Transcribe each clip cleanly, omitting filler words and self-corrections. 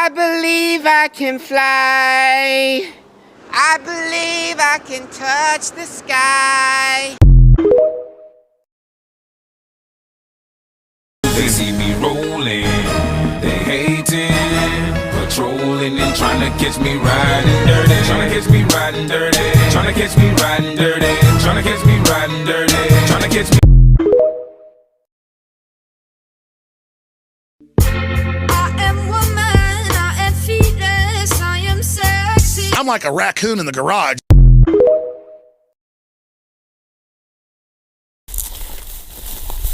I believe I can fly. I believe I can touch the sky. They see me rolling, they hating, patrolling and trying to catch me riding dirty. Trying to catch me riding dirty. Trying to catch me riding dirty. Trying to catch me riding dirty. Trying to catch me. I'm like a raccoon in the garage.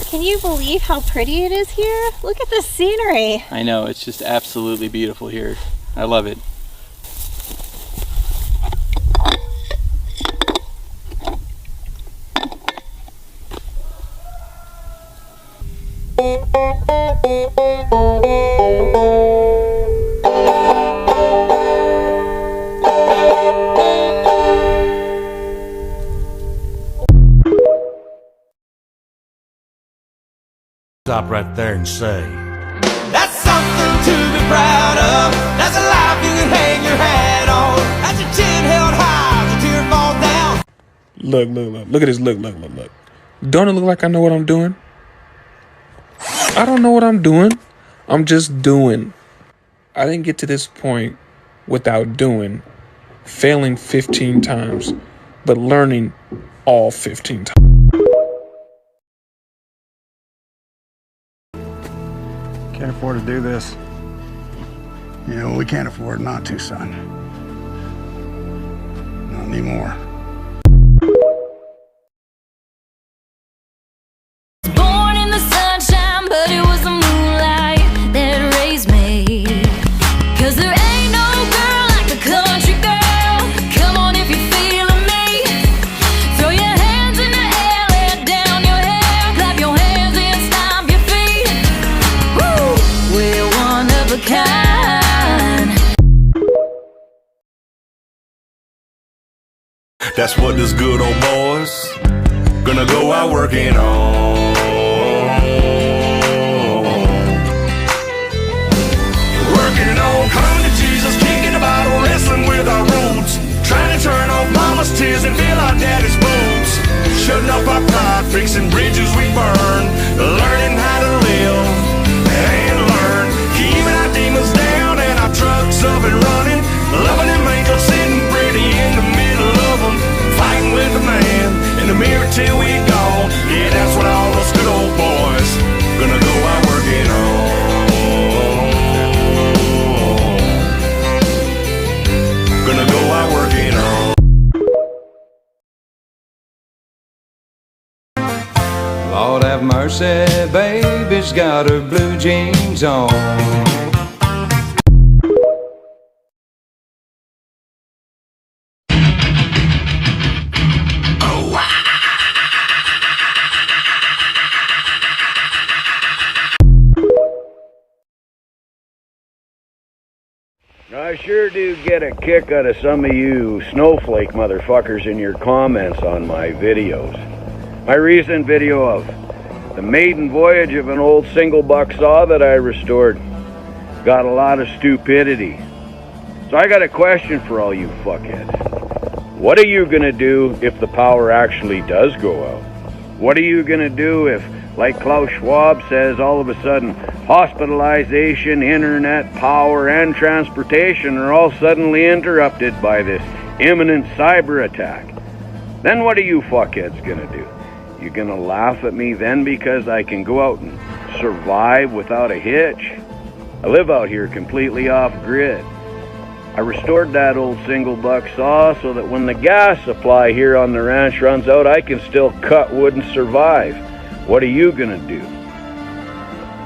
Can you believe how pretty it is here? Look at the scenery. I know, it's just absolutely beautiful here. I love it. Stop right there and say, that's something to be proud of. That's a life you can hang your hat on. That's your chin held high, the tear falls down. Look at this, look. Don't it look like I know what I'm doing? I don't know what I'm doing. I'm just doing. I didn't get to this point without doing, failing 15 times, but learning all 15 times. Can't afford to do this. You know, we can't afford not to, son. Not anymore. Born in the sunshine, but it was the moonlight that raised me. 'Cause there ain't no girl like a country girl. Come on if you're feeling me. Throw your hands in the air, let down your hair. Clap your hands and stomp your feet. Woo! We're one of a kind. that's what this good old boys gonna go out working on. Working on, coming to Jesus, kicking the bottle, wrestling with our roots, trying to turn off mama's tears and fill our daddy's boots, shutting up our pride, fixing bridges we burn, learning how to live and learn, keeping our demons down and our trucks up and running, loving them angels sitting pretty in the middle of them, fighting with the man in the mirror till we gone. Yeah, that's what all those good old boys gonna go out working on. Gonna go out working on. Lord have mercy, baby's got her blue jeans on. I sure do get a kick out of some of you snowflake motherfuckers in your comments on my videos. My recent video of the maiden voyage of an old single buck saw that I restored got a lot of stupidity. So I got a question for all you fuckheads. What are you gonna do if the power actually does go out? What are you gonna do if, like Klaus Schwab says, all of a sudden hospitalization, internet, power, and transportation are all suddenly interrupted by this imminent cyber attack? Then what are you fuckheads gonna do? You gonna laugh at me then because I can go out and survive without a hitch? I live out here completely off grid. I restored that old single buck saw so that when the gas supply here on the ranch runs out, I can still cut wood and survive. What are you gonna do?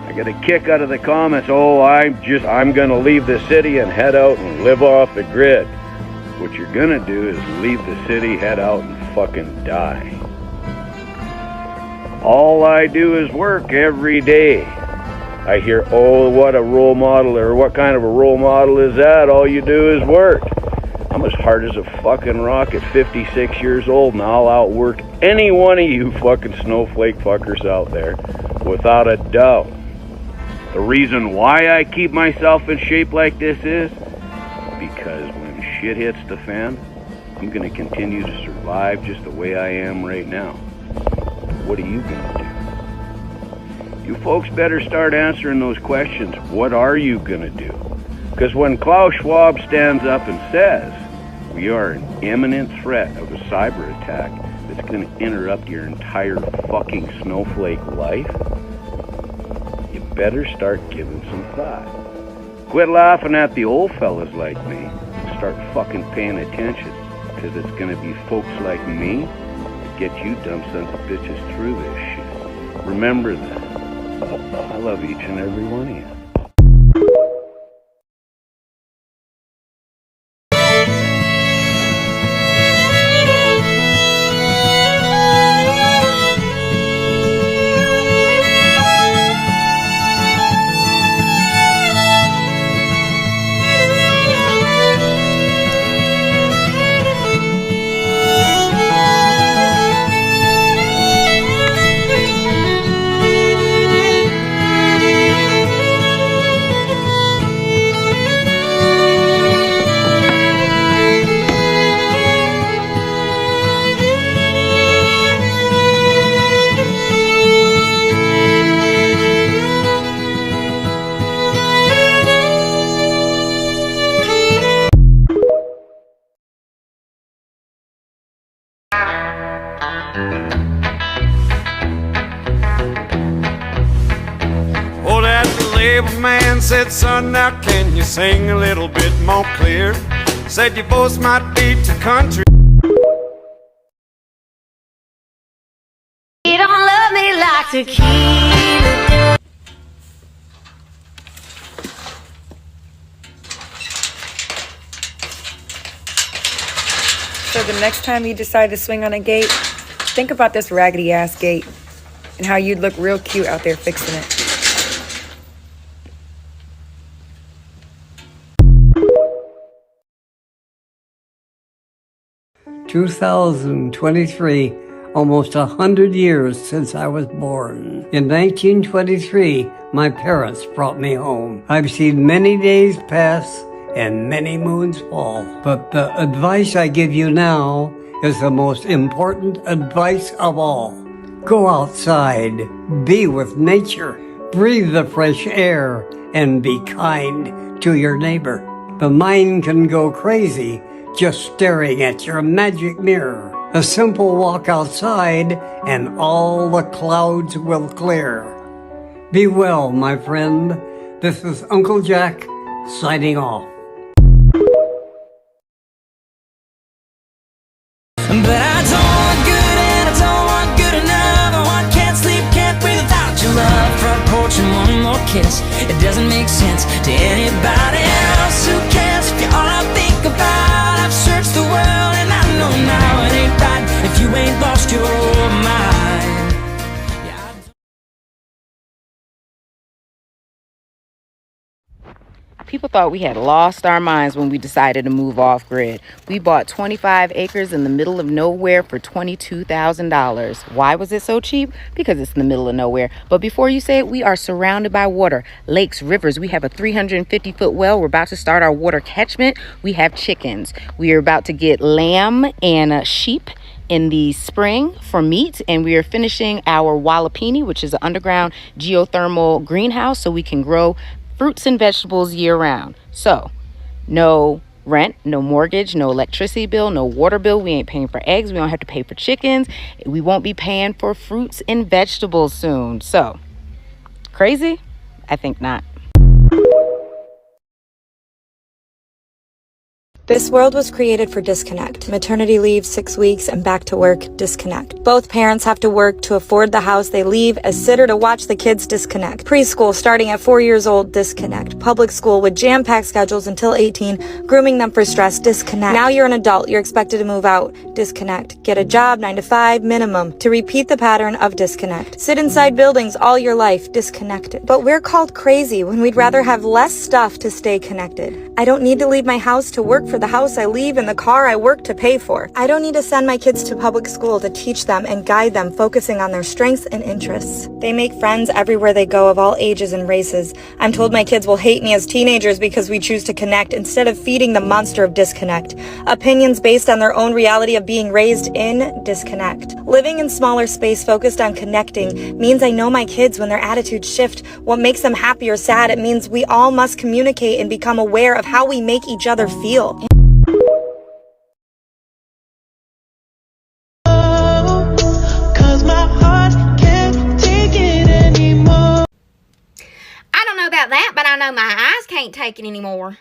I get a kick out of the comments, oh, I'm gonna leave the city and head out and live off the grid. What you're gonna do is leave the city, head out and fucking die. All I do is work every day. I hear, oh, what a role model, or what kind of a role model is that? All you do is work. I'm as hard as a fucking rock at 56 years old, and I'll outwork any one of you fucking snowflake fuckers out there, without a doubt. The reason why I keep myself in shape like this is because when shit hits the fan, I'm going to continue to survive just the way I am right now. What are you going to do? You folks better start answering those questions. What are you going to do? Because when Klaus Schwab stands up and says we are an imminent threat of a cyber attack that's going to interrupt your entire fucking snowflake life, you better start giving some thought. Quit laughing at the old fellas like me and start fucking paying attention, because it's going to be folks like me that get you dumb sons of bitches through this shit. Remember that. I love each and every one of you. Oh, that label man said, son, now can you sing a little bit more clear? Said your voice might be too country. You don't love me like tequila. So the next time you decide to swing on a gate, think about this raggedy ass gate and how you'd look real cute out there fixing it. 2023, almost 100 years since I was born. In 1923, my parents brought me home. I've seen many days pass and many moons fall. But the advice I give you now is the most important advice of all. Go outside, be with nature, breathe the fresh air, and be kind to your neighbor. The mind can go crazy just staring at your magic mirror. A simple walk outside and all the clouds will clear. Be well, my friend. This is Uncle Jack signing off. But I don't want good and I don't want good enough. I can't sleep, can't breathe without your love. Front porch and one more kiss. It doesn't make sense to anybody else. Who cares if you're all I think about? I've searched the world and I know now it ain't right if you ain't lost your mind. People thought we had lost our minds when we decided to move off grid. We bought 25 acres in the middle of nowhere for $22,000. Why was it so cheap? Because it's in the middle of nowhere. But before you say it, we are surrounded by water, lakes, rivers. We have a 350-foot well. We're about to start our water catchment. We have chickens. We are about to get lamb and sheep in the spring for meat, and we are finishing our Wallapini, which is an underground geothermal greenhouse, so we can grow fruits and vegetables year-round. So, no rent, no mortgage, no electricity bill, no water bill. We ain't paying for eggs. We don't have to pay for chickens. We won't be paying for fruits and vegetables soon. So, crazy? I think not. This world was created for disconnect. Maternity leave, 6 weeks, and back to work, disconnect. Both parents have to work to afford the house they leave, a sitter to watch the kids, disconnect. Preschool starting at 4 years old, disconnect. Public school with jam-packed schedules until 18, grooming them for stress, disconnect. Now you're an adult, you're expected to move out, disconnect. Get a job, 9 to 5, minimum, to repeat the pattern of disconnect. Sit inside buildings all your life, disconnected. But we're called crazy when we'd rather have less stuff to stay connected. I don't need to leave my house to work for for the house I leave and the car I work to pay for. I don't need to send my kids to public school to teach them and guide them, focusing on their strengths and interests. They make friends everywhere they go of all ages and races. I'm told my kids will hate me as teenagers because we choose to connect instead of feeding the monster of disconnect. Opinions based on their own reality of being raised in disconnect. Living in smaller space focused on connecting means I know my kids when their attitudes shift, what makes them happy or sad. It means we all must communicate and become aware of how we make each other feel. I don't know about that, but I know my eyes can't take it anymore.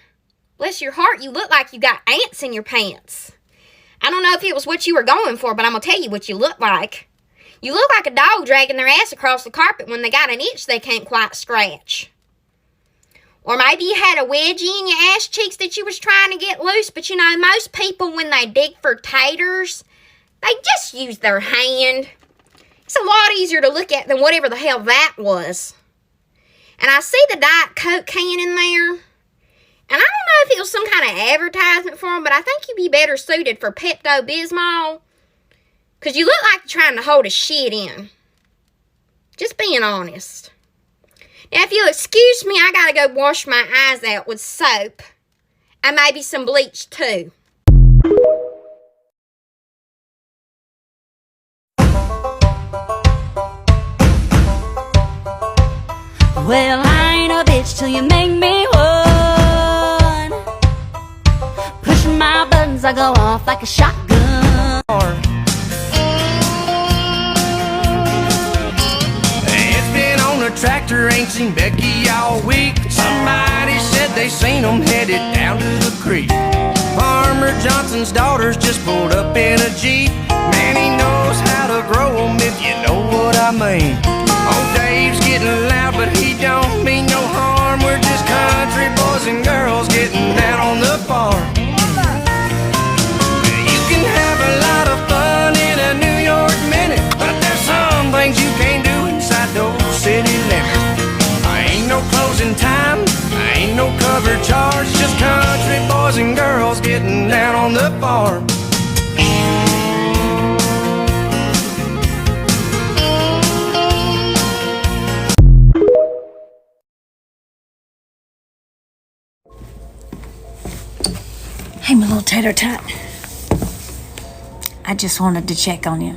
Bless your heart, you look like you got ants in your pants. I don't know if it was what you were going for, but I'm going to tell you what you look like. You look like a dog dragging their ass across the carpet when they got an itch they can't quite scratch. Or maybe you had a wedgie in your ass cheeks that you was trying to get loose, but you know, most people when they dig for taters, they just use their hand. It's a lot easier to look at than whatever the hell that was. And I see the Diet Coke can in there. And I don't know if it was some kind of advertisement for them, but I think you'd be better suited for Pepto-Bismol. Because you look like you're trying to hold a shit in. Just being honest. Now, if you'll excuse me, I gotta go wash my eyes out with soap. And maybe some bleach, too. Well, I ain't a bitch till you make me one. Pushing my buttons, I go off like a shotgun. It's been on a tractor, ain't seen Becky all week. Somebody said they seen them headed down to the creek. Farmer Johnson's daughters just pulled up in a Jeep. Man, he knows how to grow them, if you know what I mean. Oh, Dave's getting loud, but he don't mean no harm. We're just country boys and girls getting down on the farm. You can have a lot of fun in a New York minute, but there's some things you can't do inside those city limits. I ain't no closing time, I ain't no cover charge, just country boys and girls getting down on the farm. Hey, my little tater tot. I just wanted to check on you.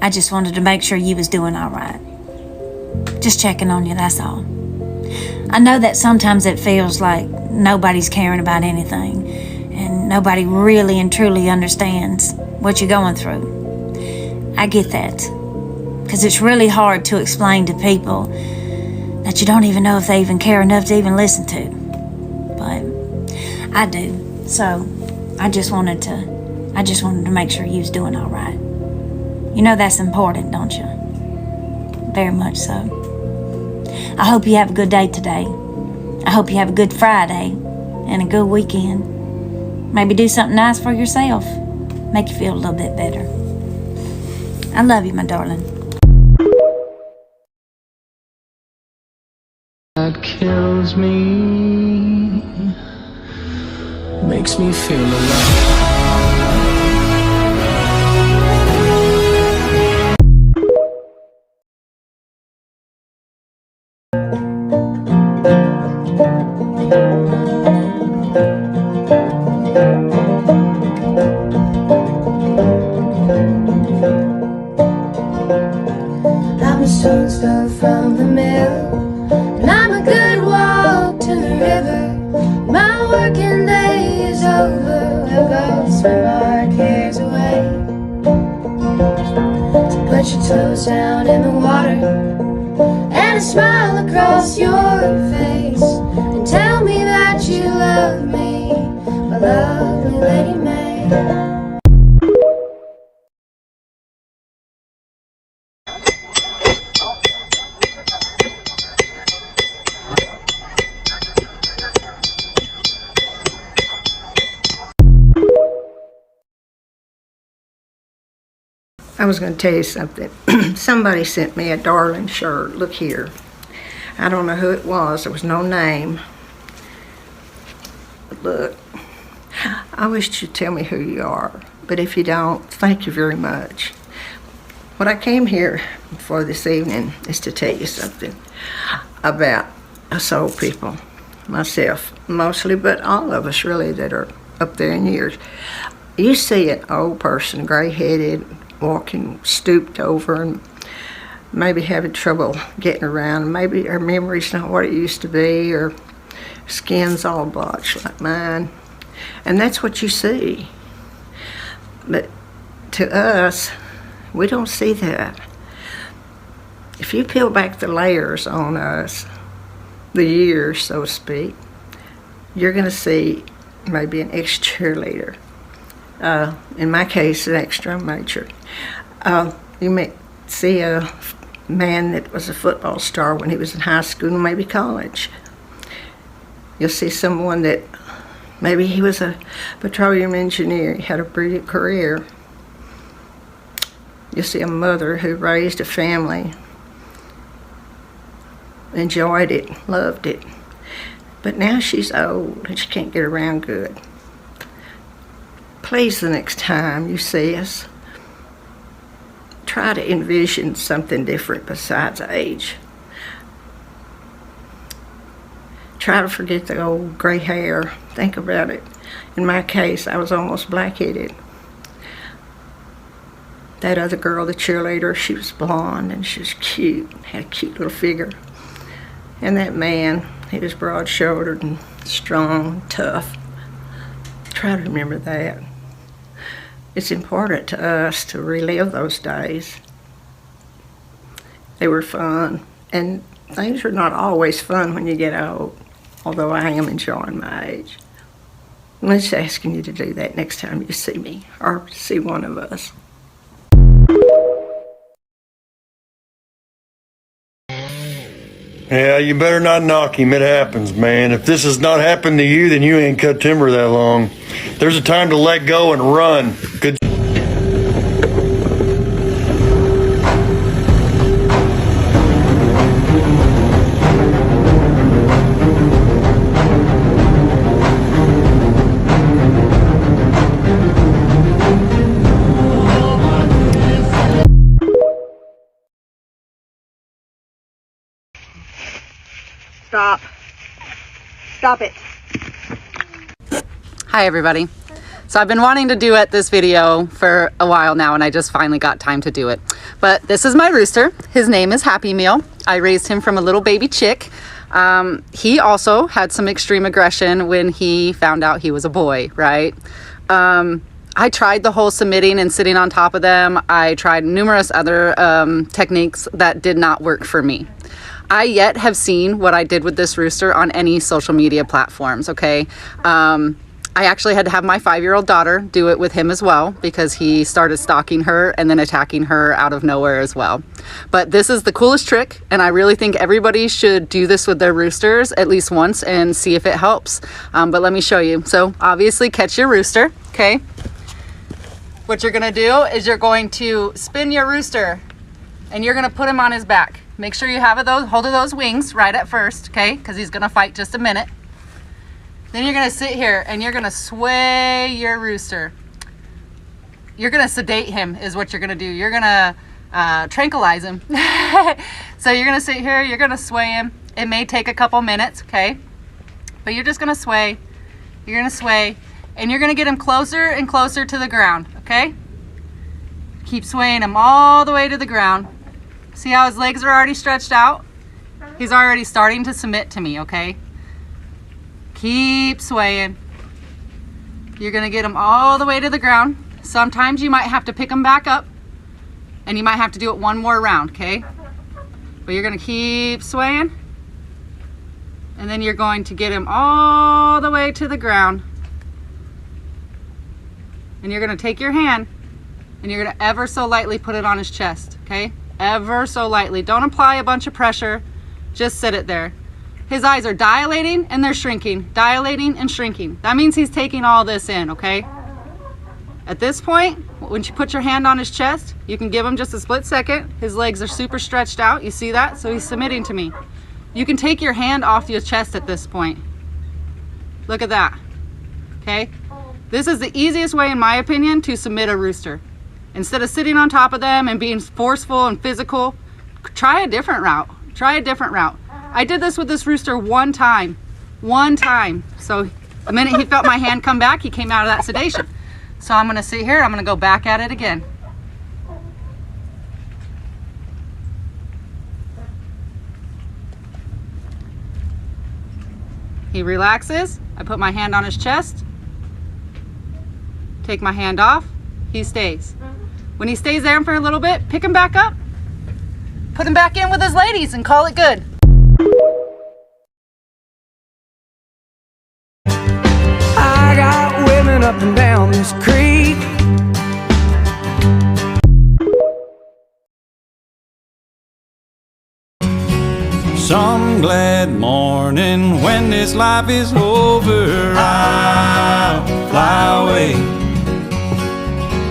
I just wanted to make sure you was doing all right. Just checking on you, that's all. I know that sometimes it feels like nobody's caring about anything, and nobody really and truly understands what you're going through. I get that, because it's really hard to explain to people that you don't even know if they even care enough to even listen to. But I do. So, I just wanted to make sure you was doing all right. You know that's important, don't you? Very much so. I hope you have a good day today. I hope you have a good Friday and a good weekend. Maybe do something nice for yourself. Make you feel a little bit better. I love you, my darling. That kills me, makes me feel alive. I'm a stone throw from the mill, and I'm a good walk to the river. My working day is over, we'll go swim our cares away. So put your toes down in the water and a smile across your face, and tell me that you love me, my lovely Lady May. I was going to tell you something. Somebody sent me a darling shirt. Look here. I don't know who it was. There was no name. But look. I wish you'd tell me who you are, but if you don't, thank you very much. What I came here for this evening is to tell you something about us old people, myself mostly, but all of us really that are up there in years. You see an old person, gray-headed, walking stooped over and maybe having trouble getting around. Maybe her memory's not what it used to be, or skin's all blotched like mine. And that's what you see. But to us, we don't see that. If you peel back the layers on us, the years, so to speak, you're going to see maybe an ex-cheerleader. In my case, an ex-drum major. You may see a man that was a football star when he was in high school and maybe college. You'll see someone that maybe he was a petroleum engineer, he had a brilliant career. You'll see a mother who raised a family, enjoyed it, loved it. But now she's old and she can't get around good. Please, the next time you see us, try to envision something different besides age. Try to forget the old gray hair. Think about it. In my case, I was almost black-headed. That other girl, the cheerleader, she was blonde and she was cute, had a cute little figure. And that man, he was broad-shouldered and strong and tough. Try to remember that. It's important to us to relive those days. They were fun, and things are not always fun when you get old, although I am enjoying my age. I'm just asking you to do that next time you see me, or see one of us. Yeah, you better not knock him. It happens, man. If this has not happened to you, then you ain't cut timber that long. There's a time to let go and run. Good. Stop. Stop it. Hi everybody. So I've been wanting to duet this video for a while now, and I just finally got time to do it. But this is my rooster. His name is Happy Meal. I raised him from a little baby chick. He also had some extreme aggression when he found out he was a boy, right? I tried the whole submitting and sitting on top of them. I tried numerous other techniques that did not work for me. I yet have seen what I did with this rooster on any social media platforms, okay? I actually had to have my 5-year-old daughter do it with him as well, because he started stalking her and then attacking her out of nowhere as well. But this is the coolest trick, and I really think everybody should do this with their roosters at least once and see if it helps. But let me show you. So obviously catch your rooster, okay? What you're gonna do is you're going to spin your rooster and you're gonna put him on his back. Make sure you have hold of those wings right at first, okay? Because he's gonna fight just a minute. Then you're gonna sit here and you're gonna sway your rooster. You're gonna sedate him is what you're gonna do. You're gonna tranquilize him. So you're gonna sit here, you're gonna sway him. It may take a couple minutes, okay? But you're just gonna sway. You're gonna sway, and you're gonna get him closer and closer to the ground, okay? Keep swaying him all the way to the ground. See how his legs are already stretched out? He's already starting to submit to me, okay? Keep swaying. You're gonna get him all the way to the ground. Sometimes you might have to pick him back up, and you might have to do it one more round, okay? But you're gonna keep swaying, and then you're going to get him all the way to the ground. And you're gonna take your hand, and you're gonna ever so lightly put it on his chest, okay? Ever so lightly. Don't apply a bunch of pressure. Just sit it there. His eyes are dilating and they're shrinking. Dilating and shrinking. That means he's taking all this in, okay? At this point, when you put your hand on his chest, you can give him just a split second. His legs are super stretched out. You see that? So he's submitting to me. You can take your hand off your chest at this point. Look at that. Okay? This is the easiest way, in my opinion, to submit a rooster. Instead of sitting on top of them and being forceful and physical, try a different route. Try a different route. I did this with this rooster one time. So the minute he felt my hand come back, he came out of that sedation. So I'm gonna sit here, I'm gonna go back at it again. He relaxes, I put my hand on his chest, take my hand off, he stays. When he stays there for a little bit, pick him back up, put him back in with his ladies and call it good. I got women up and down this creek. Some glad morning when this life is over, I'll fly away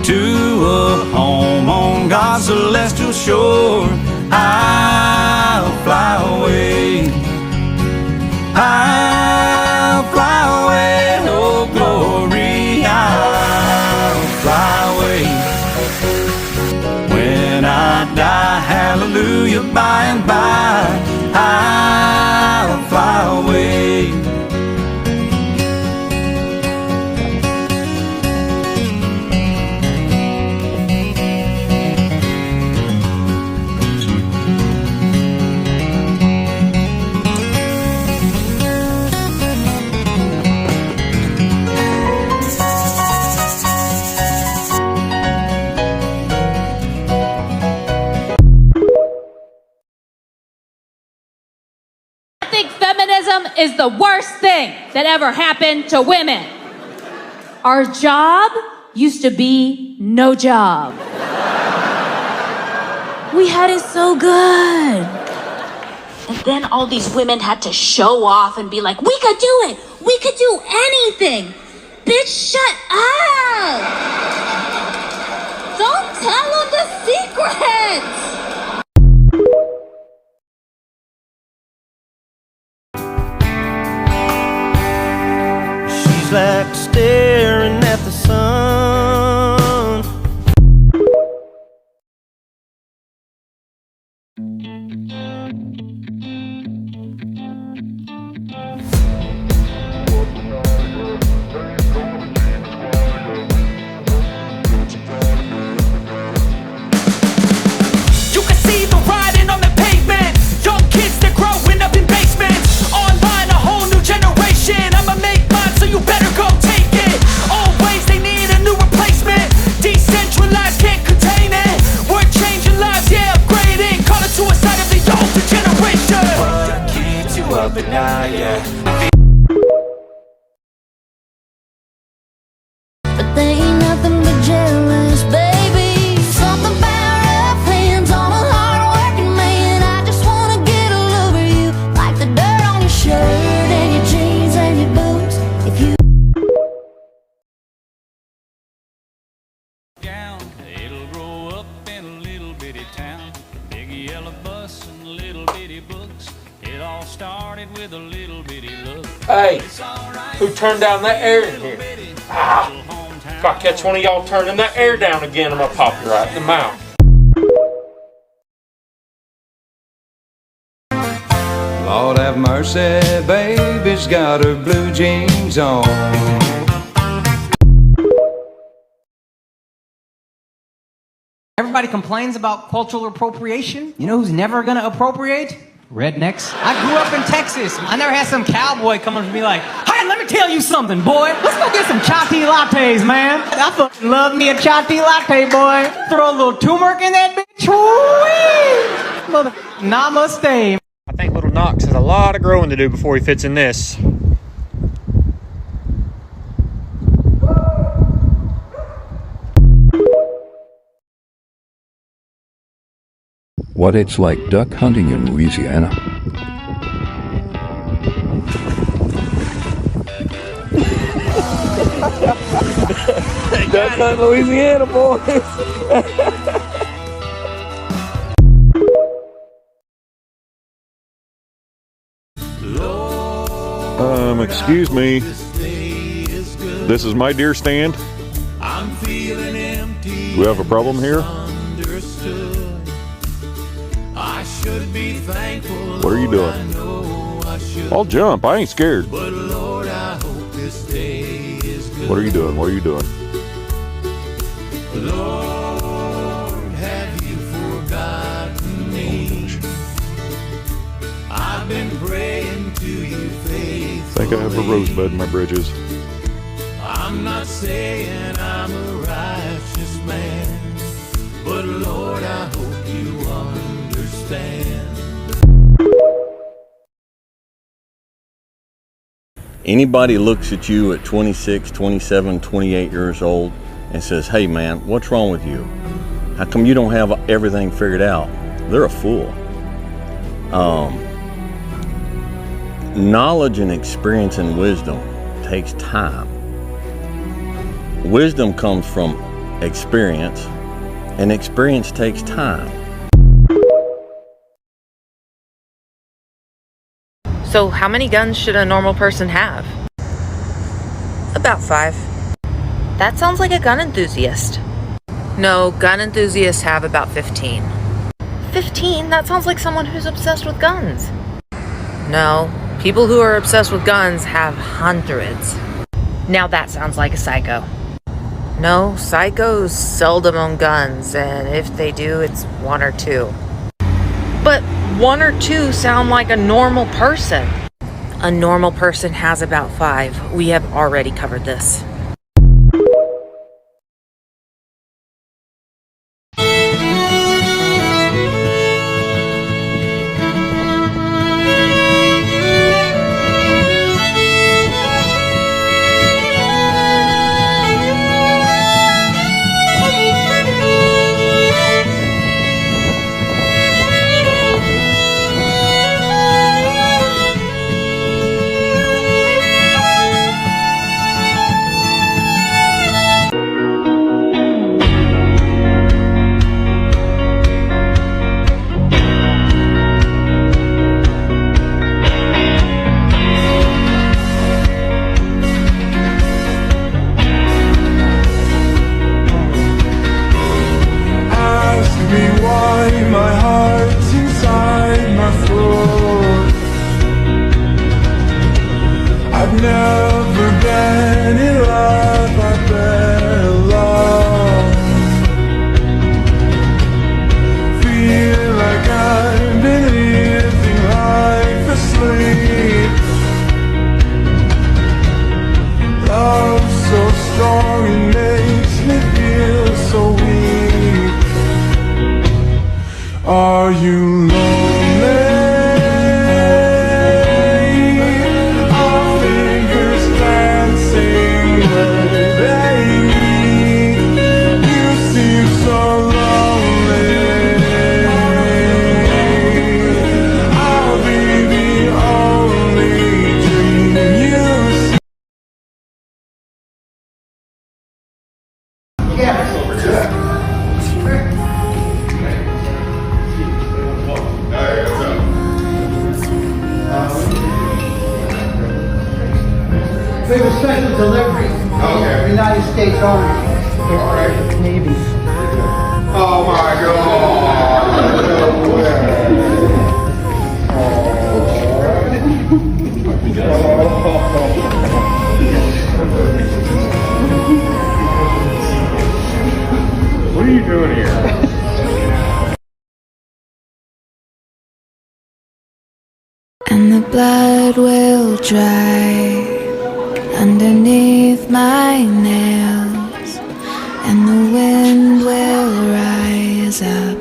to a home on God's celestial shore. I'll fly away. I'll fly away, oh glory, I'll fly away. When I die, hallelujah, by and by, I'll fly away. Feminism is the worst thing that ever happened to women. Our job used to be no job. We had it so good. And then all these women had to show off and be like, we could do it. We could do anything. Bitch, shut up. Don't tell them the secrets. She's like staring at the sun. You can see the writing on the pavement. Young kids, they're growing up in basements. Online, a whole new generation. I'ma make mine, so you better go take it. Always, they need a new replacement. Decentralized, can't contain it. We're changing lives, yeah, upgrading. Call it suicide of the older generation. What keeps you up at night, yeah. But they ain't nothing but jealous, baby. Something about rough hands on a hard-working man. I just wanna get all over you, like the dirt on your shirt and your jeans and your boots. If you It'll grow up in a little bitty town. Big yellow bus and little bitty books. It all started with a little bitty look. Hey, who turned down that air in here? Ah, if I catch one of y'all turning that air down again, I'm gonna pop you right in the mouth. Lord have mercy, baby's got her blue jeans on. Everybody complains about cultural appropriation. You know who's never gonna appropriate? Rednecks. I grew up in Texas. I never had some cowboy come up to me like, hey, let me tell you something, boy. Let's go get some chai tea lattes, man. I fucking love me a chai tea latte, boy. Throw a little turmeric in that bitch. Woo-wee. Mother, namaste. I think little Knox has a lot of growing to do before he fits in this. What it's like duck hunting in Louisiana. Duck hunt Louisiana, boys. Excuse me. This is my deer stand. I'm feeling empty. Do we have a problem here? Understood. I should be thankful. What are you Lord, I doing? know I should. I'll jump. I ain't scared. But Lord, I hope this day is good. What are you doing? What are you doing? Lord, have you forgotten me? I've been praying to you faithfully. I think I have a rosebud in my bridges. I'm not saying I'm a righteous man, but Lord, I hope you understand. Anybody looks at you at 26, 27, 28 years old and says, hey man, what's wrong with you? How come you don't have everything figured out? They're a fool. Knowledge and experience and wisdom takes time. Wisdom comes from experience, and experience takes time. So how many guns should a normal person have? About 5. That sounds like a gun enthusiast. No, gun enthusiasts have about 15. 15? That sounds like someone who's obsessed with guns. No, people who are obsessed with guns have hundreds. Now that sounds like a psycho. No, psychos seldom own guns, and if they do, it's 1 or 2. But 1 or 2 sound like a normal person. A normal person has about 5. We have already covered this. Are you lonely? Our fingers dancing, baby. You seem so lonely. I'll be the only dream you see. We have a special delivery. Okay. United States Army. All right. Navy. Oh my What are you doing here? And the blood will dry underneath my nails, and the wind will rise up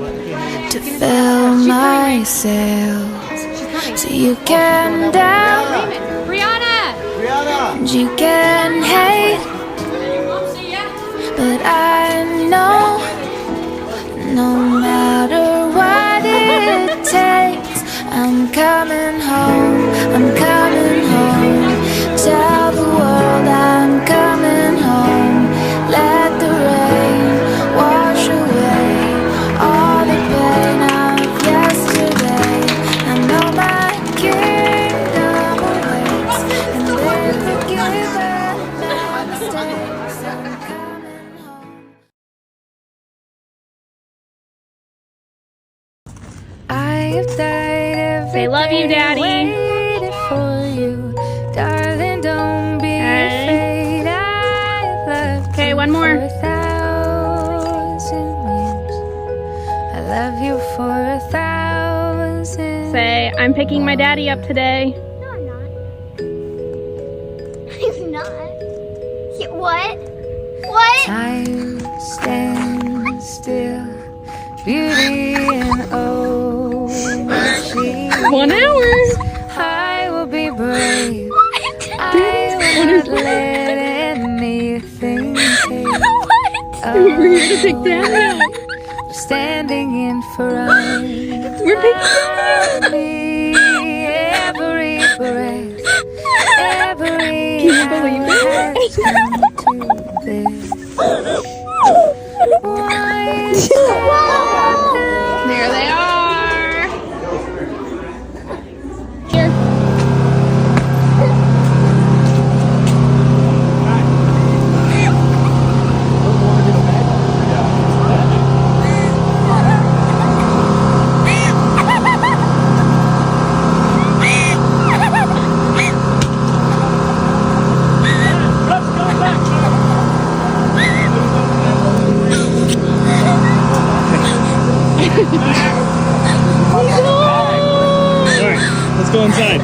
to fill my sails. So you can doubt, and you can hate, but I know no matter what it takes, I'm coming home, I'm coming home. Tell the world I'm coming home. Let the rain wash away all the pain of yesterday. I know my kingdom awaits, and with the given man Say love you, Daddy. Darling, don't be afraid. I love Okay, one more. I love you for 1,000. Say, I'm picking my daddy up today. No, I'm not. He's not. What? What? Time stands still. Beauty and ocean. 1 hour. I will be brave. I will not let anything take. We're here to pick Daddy up. Standing in front. We're picking me. Every breath. Every Can you believe it? There they are. Here. Let's go inside.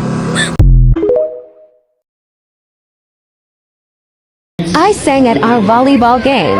I sang at our volleyball game.